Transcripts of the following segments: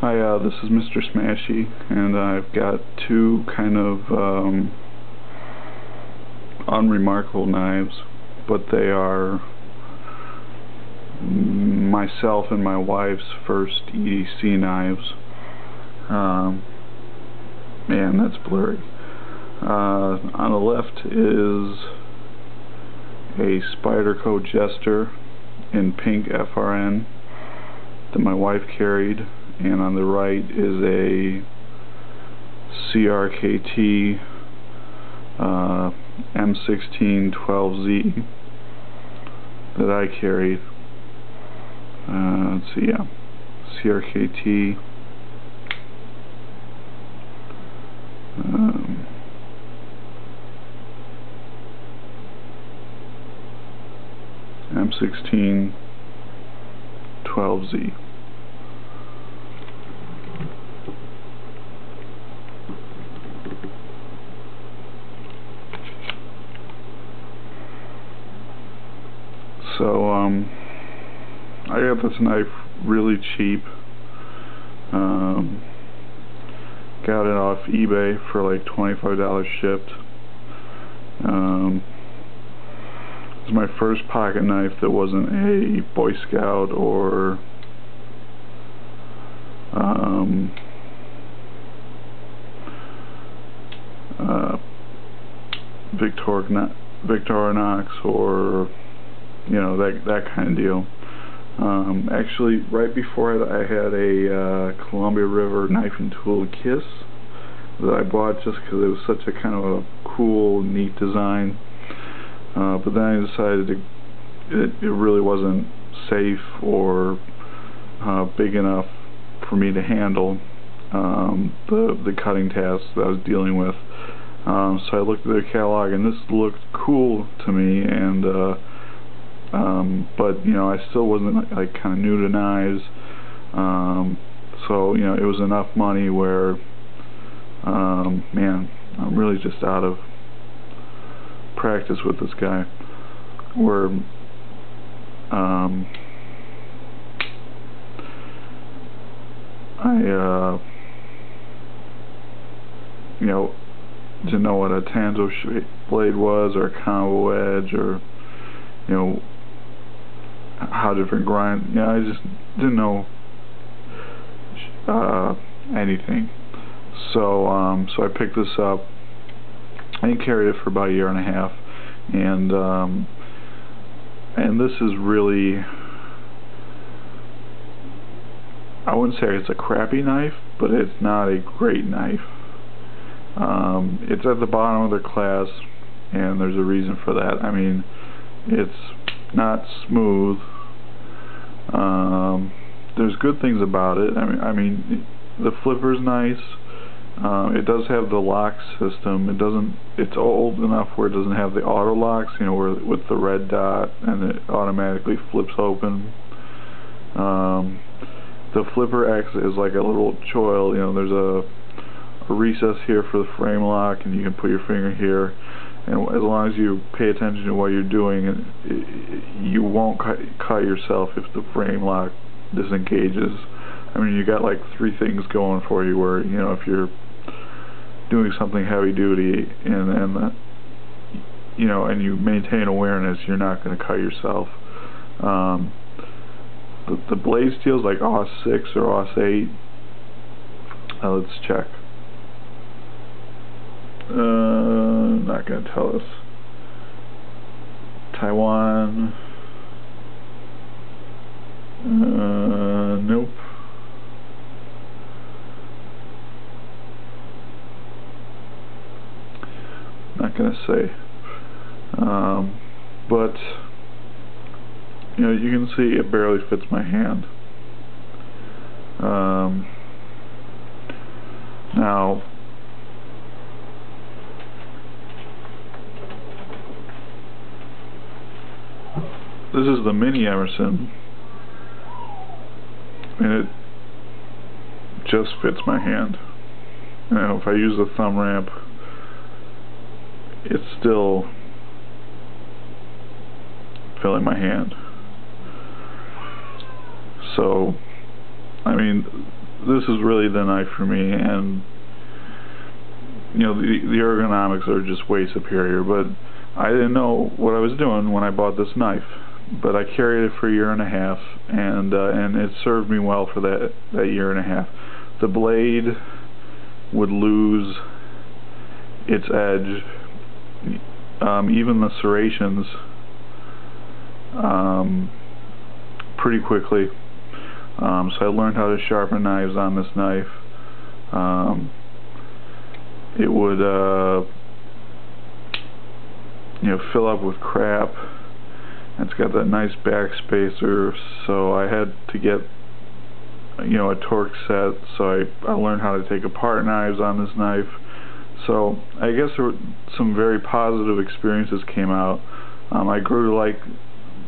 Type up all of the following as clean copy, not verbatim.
Hi, this is Mr. Smashy, and I've got two kind of unremarkable knives, but they are myself and my wife's first EDC knives. Man, that's blurry. On the left is a Spyderco Jester in pink FRN that my wife carried, and on the right is a CRKT M16-12z that I carried. Let's see, yeah, CRKT M16-12z. So I got this knife really cheap. Got it off eBay for like $25 shipped. It's my first pocket knife that wasn't a Boy Scout or Victorinox or that kind of deal. Actually, right before it, I had a Columbia River knife and tool Kiss that I bought just because it was such a kind of a cool, neat design. But then I decided it really wasn't safe or big enough for me to handle the cutting tasks that I was dealing with. So I looked at the catalog, and this looked cool to me, and but I still wasn't like kind of new to knives, so it was enough money where man, I'm really just out of practice with this guy, where I didn't know what a Tanzo blade was, or a combo edge, or how different grind. I just didn't know anything. So I picked this up. I carried it for about a year and a half, and this is really, I wouldn't say it's a crappy knife, but it's not a great knife. It's at the bottom of their class, and there's a reason for that. I mean, it's not smooth. There's good things about it. I mean, the flipper's nice. It does have the lock system. It's old enough where it doesn't have the auto locks, where with the red dot and it automatically flips open. The flipper acts as like a little choil. There's a recess here for the frame lock, and you can put your finger here, and as long as you pay attention to what you're doing, you won't cut yourself if the frame lock disengages. I mean, you got like three things going for you, where if you're doing something heavy duty and you maintain awareness, you're not going to cut yourself. The blade steel's like AUS-6 or AUS-8. Let's check. Not going to tell us. Taiwan. Nope. Not going to say. But you can see it barely fits my hand. Now, this is the mini Emerson, and it just fits my hand. If I use the thumb ramp, it's still filling my hand. So, I mean, this is really the knife for me, and you know, the ergonomics are just way superior, but I didn't know what I was doing when I bought this knife, but I carried it for a year and a half, and it served me well for that year and a half. The blade would lose its edge, even the serrations, pretty quickly. So I learned how to sharpen knives on this knife. It would you know, fill up with crap. It's got that nice back spacer, so I had to get, you know, a torque set, so I learned how to take apart knives on this knife. So I guess there were some very positive experiences came out. I grew to like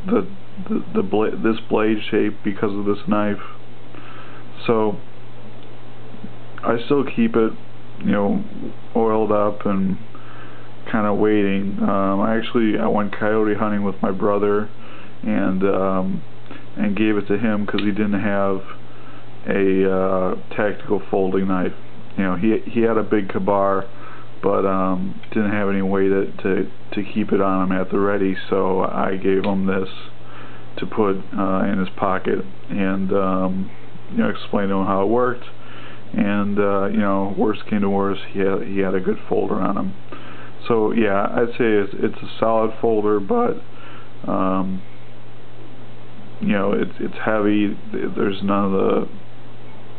this blade shape because of this knife. So I still keep it, you know, oiled up and kind of waiting. I went coyote hunting with my brother, and gave it to him because he didn't have a tactical folding knife. You know, he had a big Kabar, but didn't have any way to keep it on him at the ready, so I gave him this to put in his pocket, and you know, explained to him how it worked. And you know, worst came to worst, he had a good folder on him. So yeah, I'd say it's a solid folder, but you know, it's heavy. There's none of the,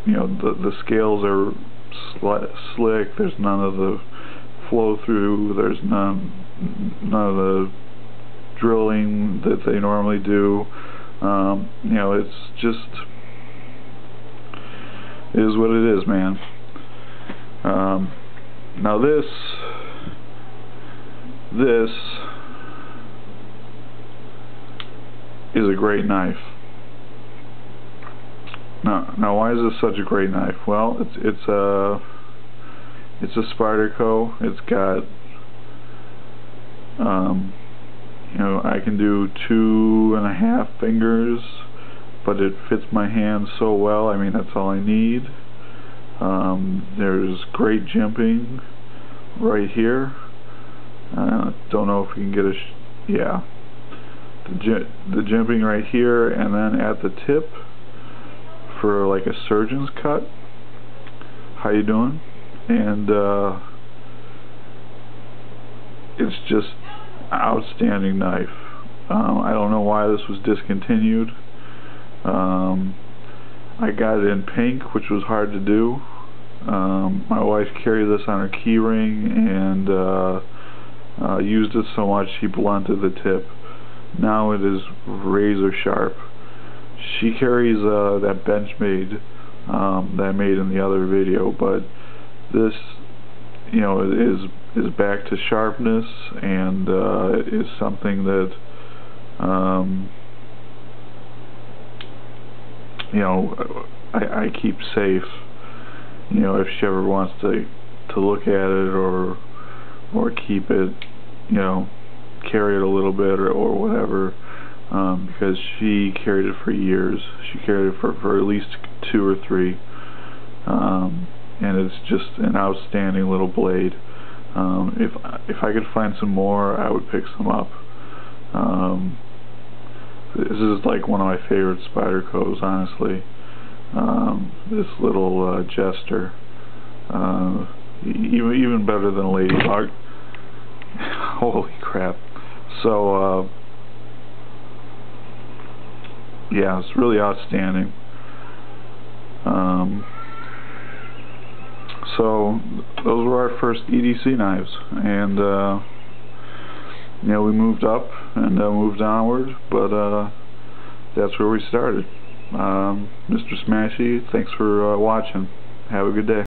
you know, the scales are slick. There's none of the flow through. There's none of the drilling that they normally do. You know, it's just, it is what it is, man. Now this is a great knife. Now why is this such a great knife? Well, it's a Spyderco. It's got you know, I can do 2.5 fingers, but it fits my hand so well. I mean, that's all I need. There's great jimping right here. Don't know if you can get a yeah, the jimping right here, and then at the tip for like a surgeon's cut. How you doing? And it's just an outstanding knife. I don't know why this was discontinued. I got it in pink, which was hard to do. My wife carried this on her key ring and used it so much she blunted the tip. Now it is razor sharp. She carries that Benchmade that I made in the other video, but this, you know, is back to sharpness, and is something that you know, I keep safe. You know, if she ever wants to look at it or keep it, you know, carry it a little bit or whatever, because she carried it for years. She carried it for at least 2 or 3, and it's just an outstanding little blade. If I could find some more, I would pick some up. This is like one of my favorite Spydercos, honestly. This little Jester, even better than Ladybug. Holy crap! So yeah, it's really outstanding. So those were our first EDC knives, and you know, we moved up and moved onward, but that's where we started. Mr. Smashy, thanks for watching. Have a good day.